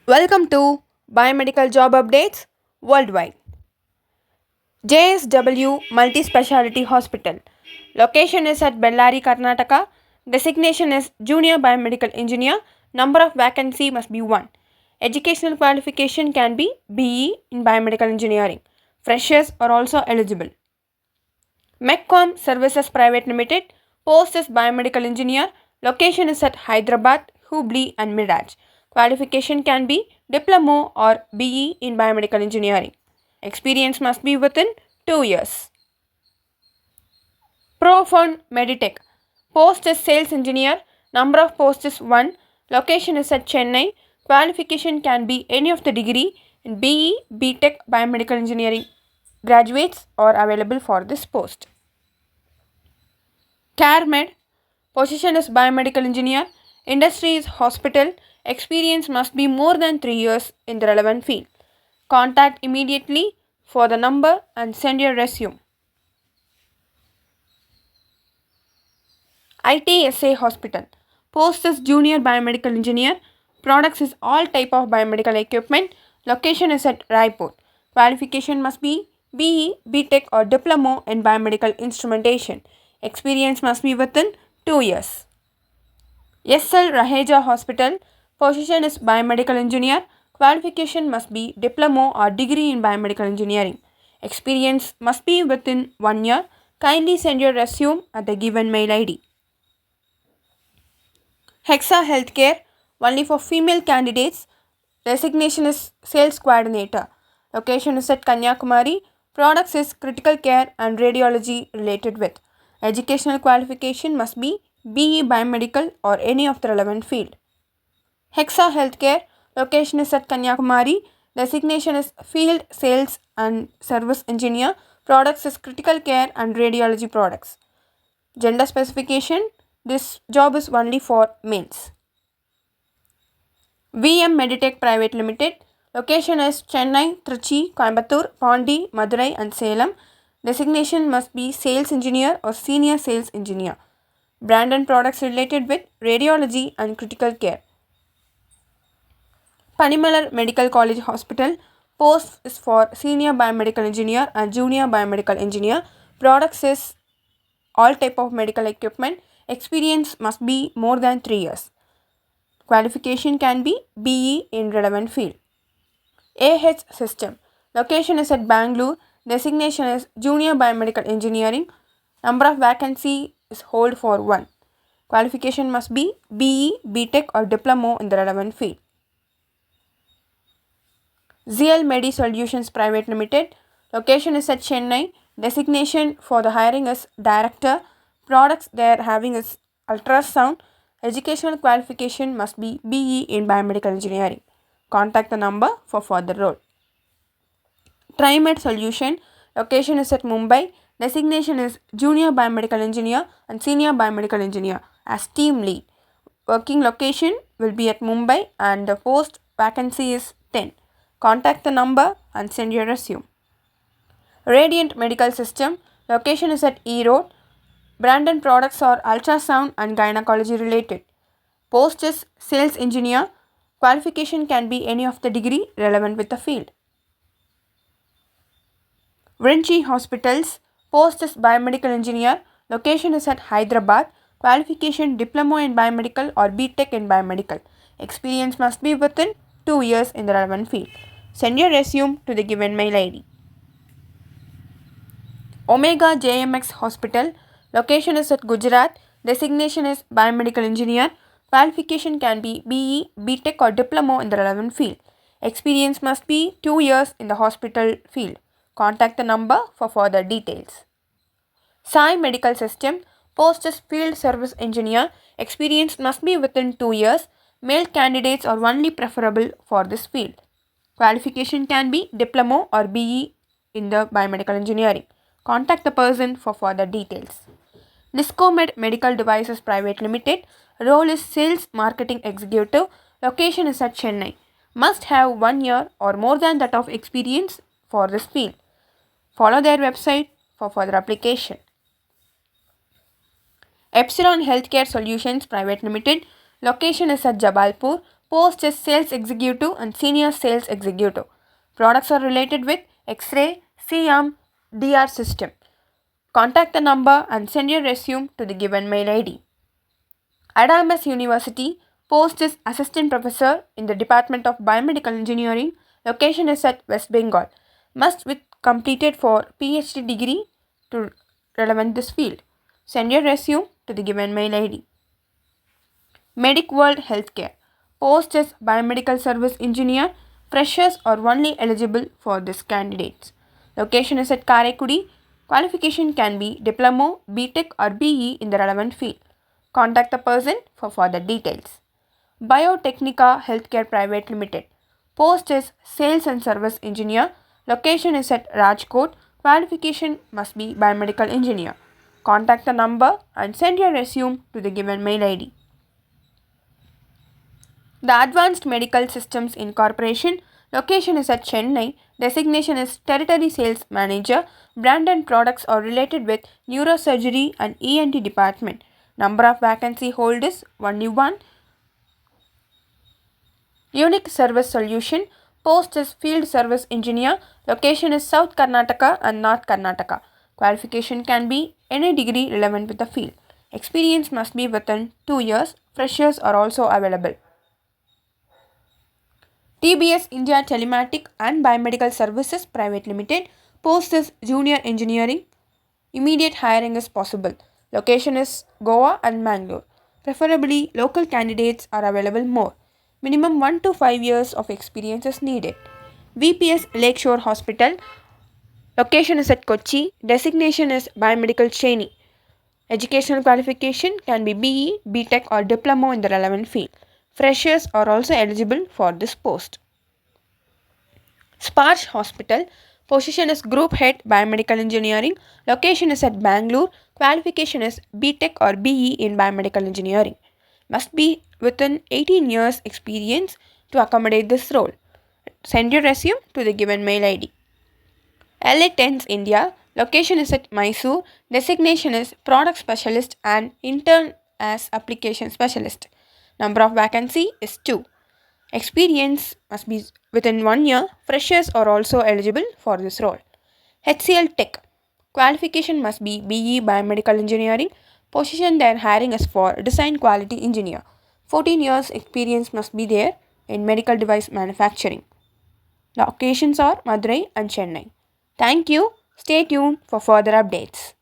Welcome to Biomedical Job Updates Worldwide. JSW Multi Speciality Hospital. Location is at Bellary, Karnataka. Designation is Junior Biomedical Engineer. Number of vacancy must be 1. Educational qualification can be BE in Biomedical Engineering. Freshers are also eligible. MECCOM Services Private Limited. Post is Biomedical Engineer. Location is at Hyderabad, Hubli and Miraj. Qualification can be Diploma or BE in Biomedical Engineering. Experience must be within 2 years. Profound Meditech. Post is Sales Engineer. Number of posts is 1. Location is at Chennai. Qualification can be any of the degree in BE, BTech, Biomedical Engineering. Graduates are available for this post. CareMed. Position is Biomedical Engineer. Industry is hospital. Experience must be more than 3 years in the relevant field. Contact immediately for the number and send your resume. ITSA Hospital. Post is Junior Biomedical Engineer. Products is all type of biomedical equipment. Location is at Raipur. Qualification must be BE, BTech or Diploma in Biomedical Instrumentation. Experience must be within 2 years. SL Raheja Hospital. Position is Biomedical Engineer. Qualification must be Diploma or degree in Biomedical Engineering. Experience must be within 1 year. Kindly send your resume at the given mail ID. Hexa Healthcare, only for female candidates. Designation is Sales Coordinator. Location is at Kanyakumari. Products is critical care and radiology related with. Educational qualification must be BE Biomedical or any of the relevant field. Hexa Healthcare, location is at Kanyakumari. Designation is Field Sales and Service Engineer. Products is critical care and radiology products. Gender specification, this job is only for males. VM Meditech Private Limited. Location is Chennai, Trichy, Coimbatore, Pondi, Madurai and Salem. Designation must be Sales Engineer or Senior Sales Engineer. Brand and products related with radiology and critical care. Panimalar Medical College Hospital. Post is for Senior Biomedical Engineer and Junior Biomedical Engineer. Products is all type of medical equipment. Experience must be more than 3 years. Qualification can be BE in relevant field. AH System. Location is at Bangalore. Designation is Junior Biomedical Engineering. Number of vacancy is hold for 1. Qualification must be BE, BTech or Diploma in the relevant field. ZL Medi Solutions Private Limited. Location is at Chennai. Designation for the hiring is Director. Products they are having is ultrasound. Educational qualification must be BE in Biomedical Engineering. Contact the number for further role. TriMed Solution. Location is at Mumbai. Designation is Junior Biomedical Engineer and Senior Biomedical Engineer as team lead. Working location will be at Mumbai and the post vacancy is 10. Contact the number and send your resume. Radiant Medical System. Location is at E Road. Brand and products are ultrasound and gynecology related. Post is Sales Engineer. Qualification can be any of the degree relevant with the field. Vinci Hospitals. Post is Biomedical Engineer. Location is at Hyderabad. Qualification Diploma in Biomedical or BTech in Biomedical. Experience must be within 2 years in the relevant field. Send your resume to the given mail ID. Omega JMX Hospital. Location is at Gujarat. Designation is Biomedical Engineer. Qualification can be BE, BTech or Diploma in the relevant field. Experience must be 2 years in the hospital field. Contact the number for further details. Sai Medical System. Post is Field Service Engineer. Experience must be within 2 years. Male candidates are only preferable for this field. Qualification can be Diploma or BE in the Biomedical Engineering. Contact the person for further details. Niscomed Medical Devices Private Limited. Role is Sales Marketing Executive. Location is at Chennai. Must have 1 year or more than that of experience for this field. Follow their website for further application. Epsilon Healthcare Solutions Private Limited. Location is at Jabalpur. Post is Sales Executive and Senior Sales Executive. Products are related with X-ray, CM, DR system. Contact the number and send your resume to the given mail ID. Adamas University. Post is Assistant Professor in the Department of Biomedical Engineering. Location is at West Bengal. Must be completed for PhD degree to relevant this field. Send your resume to the given mail ID. Medic World Healthcare. Post is Biomedical Service Engineer. Freshers are only eligible for this candidates. Location is at Karaikudi. Qualification can be Diploma, BTech or BE in the relevant field. Contact the person for further details. Biotechnica Healthcare Private Limited. Post is Sales and Service Engineer. Location is at Rajkot. Qualification must be Biomedical Engineer. Contact the number and send your resume to the given mail ID. The Advanced Medical Systems Incorporation. Location is at Chennai. Designation is Territory Sales Manager. Brand and products are related with Neurosurgery and ENT department. Number of vacancy hold is only one. Unique Service Solution. Post is Field Service Engineer. Location is South Karnataka and North Karnataka. Qualification can be any degree relevant with the field. Experience must be within 2 years. Freshers are also available. TBS India Telematic and Biomedical Services Private Limited. Post is Junior Engineering. Immediate hiring is possible. Location is Goa and Mangalore. Preferably local candidates are available more. Minimum 1 to 5 years of experience is needed. VPS Lakeshore Hospital. Location is at Kochi. Designation is Biomedical Trainee. Educational qualification can be BE, BTech or Diploma in the relevant field. Freshers are also eligible for this post. Sparsh Hospital. Position is Group Head Biomedical Engineering. Location is at Bangalore. Qualification is BTech or BE in Biomedical Engineering. Must be within 18 years experience to accommodate this role. Send your resume to the given mail ID. LA Tens India. Location is at Mysore. Designation is Product Specialist and Intern as Application Specialist. Number of vacancy is 2. Experience must be within 1 year. Freshers are also eligible for this role. HCL Tech. Qualification must be BE Biomedical Engineering. Position they are hiring is for Design Quality Engineer. 14 years experience must be there in medical device manufacturing. The locations are Madurai and Chennai. Thank you. Stay tuned for further updates.